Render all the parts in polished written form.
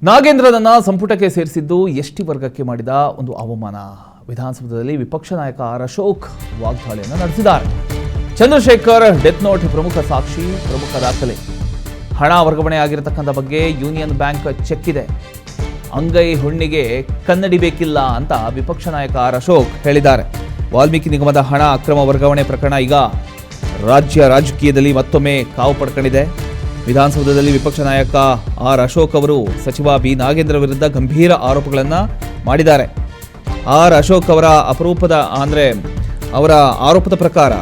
ನಾಗೇಂದ್ರನನ್ನ ಸಂಪುಟಕ್ಕೆ ಸೇರಿಸಿದ್ದು ಎಸ್ಟಿ ವರ್ಗಕ್ಕೆ ಮಾಡಿದ ಒಂದು ಅವಮಾನ. ವಿಧಾನಸೌಧದಲ್ಲಿ ವಿಪಕ್ಷ ನಾಯಕ ಆರ್ ಅಶೋಕ್ ವಾಗ್ದಾಳಿಯನ್ನು ನಡೆಸಿದ್ದಾರೆ. ಚಂದ್ರಶೇಖರ್ ಡೆತ್ ನೋಟ್ ಪ್ರಮುಖ ಸಾಕ್ಷಿ, ಪ್ರಮುಖ ದಾಖಲೆ. ಹಣ ವರ್ಗಾವಣೆ ಆಗಿರತಕ್ಕಂಥ ಬಗ್ಗೆ ಯೂನಿಯನ್ ಬ್ಯಾಂಕ್ ಚೆಕ್ ಇದೆ. ಅಂಗೈ ಹುಣ್ಣಿಗೆ ಕನ್ನಡಿ ಬೇಕಿಲ್ಲ ಅಂತ ವಿಪಕ್ಷ ನಾಯಕ ಆರ್ ಅಶೋಕ್ ಹೇಳಿದ್ದಾರೆ. ವಾಲ್ಮೀಕಿ ನಿಗಮದ ಹಣ ಅಕ್ರಮ ವರ್ಗಾವಣೆ ಪ್ರಕರಣ ಈಗ ರಾಜ್ಯ ರಾಜಕೀಯದಲ್ಲಿ ಮತ್ತೊಮ್ಮೆ ಕಾವು ಪಡ್ಕೊಂಡಿದೆ. ವಿಧಾನಸೌಧದಲ್ಲಿ ವಿಪಕ್ಷ ನಾಯಕ ಆರ್ ಅಶೋಕ್ ಅವರು ಸಚಿವ ಬಿ ನಾಗೇಂದ್ರ ವಿರುದ್ಧ ಗಂಭೀರ ಆರೋಪಗಳನ್ನು ಮಾಡಿದ್ದಾರೆ. ಆರ್ ಅಶೋಕ್ ಅವರ ಅವರ ಆರೋಪದ ಪ್ರಕಾರ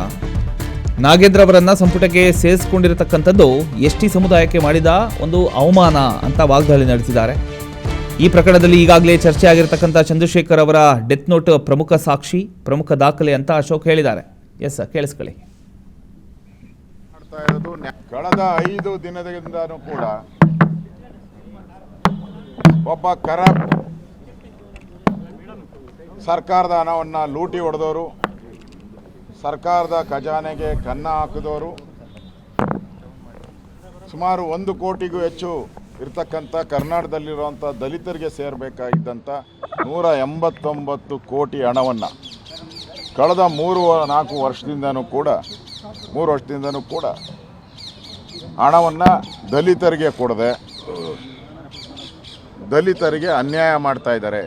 ನಾಗೇಂದ್ರ ಅವರನ್ನ ಸಂಪುಟಕ್ಕೆ ಸೇರಿಸಿಕೊಂಡಿರತಕ್ಕಂಥದ್ದು ಎಸ್ಟಿ ಸಮುದಾಯಕ್ಕೆ ಮಾಡಿದ ಒಂದು ಅವಮಾನ ಅಂತ ವಾಗ್ದಾಳಿ ನಡೆಸಿದ್ದಾರೆ. ಈ ಪ್ರಕರಣದಲ್ಲಿ ಈಗಾಗಲೇ ಚರ್ಚೆ ಆಗಿರತಕ್ಕಂಥ ಚಂದ್ರಶೇಖರ್ ಅವರ ಡೆತ್ ನೋಟ್ ಪ್ರಮುಖ ಸಾಕ್ಷಿ, ಪ್ರಮುಖ ದಾಖಲೆ ಅಂತ ಅಶೋಕ್ ಹೇಳಿದ್ದಾರೆ. ಎಸ್ ಕೇಳಿಸ್ಕೊಳ್ಳಿ. ಕಳೆದ 5 ದಿನದಿಂದನೂ ಕೂಡ ಒಬ್ಬ ಸರ್ಕಾರದ ಹಣವನ್ನು ಲೂಟಿ ಹೊಡೆದವರು, ಸರ್ಕಾರದ ಖಜಾನೆಗೆ ಕನ್ನ ಹಾಕಿದವರು, ಸುಮಾರು 1 ಕೋಟಿಗೂ ಹೆಚ್ಚು ಇರ್ತಕ್ಕಂಥ ಕರ್ನಾಟಕದಲ್ಲಿರುವಂಥ ದಲಿತರಿಗೆ ಸೇರಬೇಕಾಗಿದ್ದಂಥ 189 ಕೋಟಿ ಹಣವನ್ನು ಕಳೆದ 3-4 ವರ್ಷದಿಂದನೂ ಕೂಡ ಹಣವನ್ನು ದಲಿತರಿಗೆ ಕೊಡದೆ ದಲಿತರಿಗೆ ಅನ್ಯಾಯ ಮಾಡ್ತಾ ಇದ್ದಾರೆ.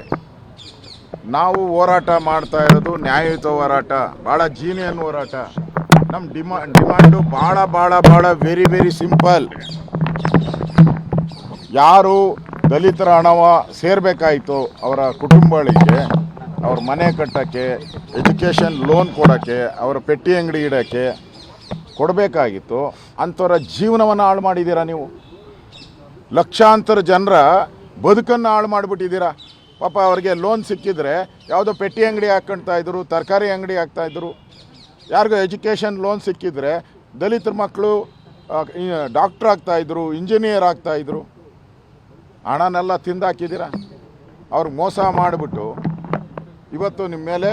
ನಾವು ಹೋರಾಟ ಮಾಡ್ತಾ ಇರೋದು ನ್ಯಾಯಯುತ ಹೋರಾಟ, ಭಾಳ ಜೀನಿಯನ್ ಹೋರಾಟ. ನಮ್ಮ ಡಿಮಾಂಡು ಭಾಳ ವೆರಿ ಸಿಂಪಲ್. ಯಾರು ದಲಿತರ ಹಣವ ಸೇರಬೇಕಾಯಿತು ಅವರ ಕುಟುಂಬಗಳಿಗೆ, ಅವ್ರ ಮನೆ ಕಟ್ಟೋಕ್ಕೆ, ಎಜುಕೇಷನ್ ಲೋನ್ ಕೊಡೋಕ್ಕೆ, ಅವರ ಪೆಟ್ಟಿ ಅಂಗಡಿ ಇಡೋಕ್ಕೆ ಕೊಡಬೇಕಾಗಿತ್ತು, ಅಂಥವ್ರ ಜೀವನವನ್ನು ಹಾಳು ಮಾಡಿದ್ದೀರಾ ನೀವು. ಲಕ್ಷಾಂತರ ಜನರ ಬದುಕನ್ನು ಹಾಳು ಮಾಡಿಬಿಟ್ಟಿದ್ದೀರಾ. ಪಾಪ ಅವ್ರಿಗೆ ಲೋನ್ ಸಿಕ್ಕಿದ್ರೆ ಯಾವುದೋ ಪೆಟ್ಟಿ ಅಂಗಡಿ ಹಾಕ್ಕೊಳ್ತಾಯಿದ್ರು, ತರಕಾರಿ ಅಂಗಡಿ ಹಾಕ್ತಾಯಿದ್ರು. ಯಾರಿಗೋ ಎಜುಕೇಷನ್ ಲೋನ್ ಸಿಕ್ಕಿದ್ರೆ ದಲಿತರ ಮಕ್ಕಳು ಡಾಕ್ಟ್ರ್ ಆಗ್ತಾಯಿದ್ರು, ಇಂಜಿನಿಯರ್ ಆಗ್ತಾಯಿದ್ರು. ಹಣನೆಲ್ಲ ತಿಂದಾಕಿದ್ದೀರಾ. ಅವ್ರಿಗೆ ಮೋಸ ಮಾಡಿಬಿಟ್ಟು ಇವತ್ತು ನಿಮ್ಮ ಮೇಲೆ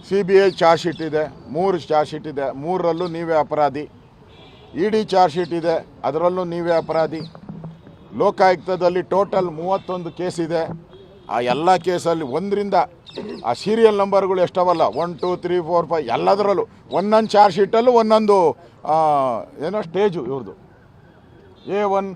CBI ಚಾರ್ಜ್ ಶೀಟ್ ಇದೆ, 3 ಚಾರ್ಜ್ ಶೀಟ್ ಇದೆ, 3ರಲ್ಲೂ ನೀವೇ ಅಪರಾಧಿ. ED ಚಾರ್ಜ್ ಶೀಟ್ ಇದೆ, ಅದರಲ್ಲೂ ನೀವೇ ಅಪರಾಧಿ. ಲೋಕಾಯುಕ್ತದಲ್ಲಿ ಟೋಟಲ್ 31 ಕೇಸ್ ಇದೆ. ಆ ಎಲ್ಲ ಕೇಸಲ್ಲಿ 1ರಿಂದ ಆ ಸೀರಿಯಲ್ ನಂಬರ್ಗಳು ಎಷ್ಟವಲ್ಲ, 1 2 3 4 5 ಎಲ್ಲದರಲ್ಲೂ ಒಂದೊಂದು ಚಾರ್ಜ್ ಶೀಟಲ್ಲೂ ಒಂದೊಂದು ಏನೋ ಸ್ಟೇಜು ಇವ್ರದ್ದು. A1